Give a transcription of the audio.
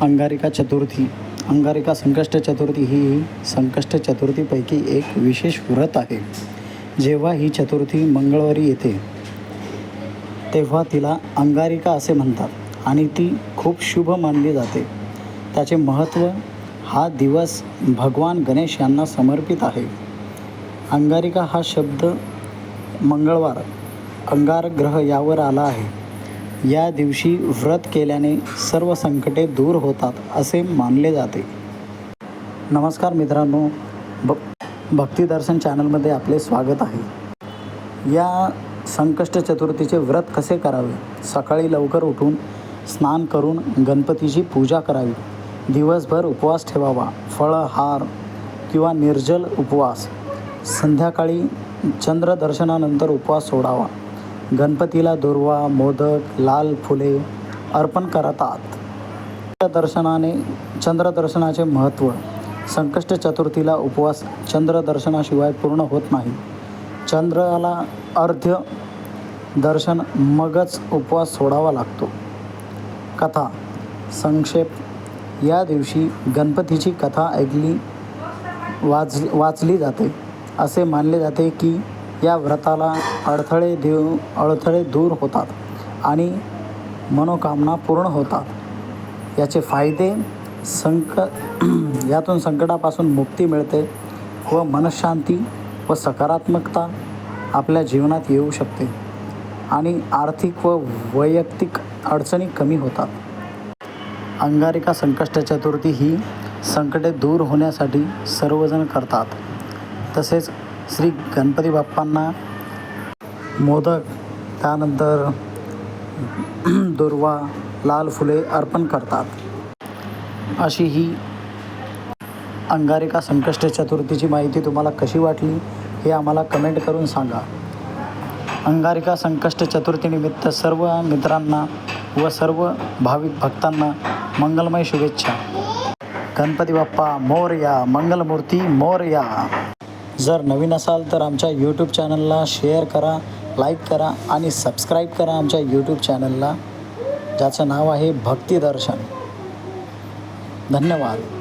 अंगारिका चतुर्थी. अंगारिका संकष्ट चतुर्थी ही संकष्ट चतुर्थीपैकी एक विशेष व्रत आहे. जेव्हा ही चतुर्थी मंगळवारी येते तेव्हा तिला अंगारिका असे म्हणतात आणि ती खूप शुभ मानली जाते. त्याचे महत्त्व, हा दिवस भगवान गणेश यांना समर्पित आहे. अंगारिका हा शब्द मंगळवार, अंगार ग्रह यावर आला आहे. या दिवशी व्रत केल्याने सर्व संकटे दूर होतात असे मानले जाते. नमस्कार मित्रांनो, भक्ती दर्शन चॅनलमध्ये आपले स्वागत आहे. या संकष्ट चतुर्थीचे व्रत कसे करावे? सकाळी लवकर उठून स्नान करून गणपतीची पूजा करावी. दिवसभर उपवास ठेवावा. फळहार किंवा निर्जल उपवास. संध्याकाळी चंद्रदर्शनानंतर उपवास सोडावा. गणपतीला दुर्वा, मोदक, लाल फुले अर्पण करतात. चंद्रदर्शनाचे महत्त्व. संकष्ट चतुर्थीला उपवास चंद्रदर्शनाशिवाय पूर्ण होत नाही. चंद्राला अर्ध्य दर्शन मगच उपवास सोडावा लागतो. कथा संक्षेप. या दिवशी गणपतीची कथा वाचली जाते. असे मानले जाते की या व्रताला अडथळे दूर होतात आणि मनोकामना पूर्ण होतात. याचे फायदे. यातून संकटापासून मुक्ती मिळते व मनशांती व सकारात्मकता आपल्या जीवनात येऊ शकते आणि आर्थिक व वैयक्तिक अडचणी कमी होतात. अंगारिका संकष्ट चतुर्थी ही संकटे दूर होण्यासाठी सर्वजण करतात. तसेच श्री गणपती बाप्पांना मोदक, त्यानंतर दुर्वा, लाल फुले अर्पण करतात. अशी ही अंगारिका संकष्ट चतुर्थीची माहिती तुम्हाला कशी वाटली हे आम्हाला कमेंट करून सांगा. अंगारिका संकष्ट चतुर्थीनिमित्त सर्व मित्रांना व सर्व भाविक भक्तांना मंगलमय शुभेच्छा. गणपती बाप्पा मोरया, मंगलमूर्ती मोरया. जर नवीन असाल तर आमच्या यूट्यूब चॅनलला शेअर करा, लाईक करा आणि सबस्क्राईब करा आमच्या यूट्यूब चॅनलला, ज्याचं नाव आहे भक्ती दर्शन. धन्यवाद.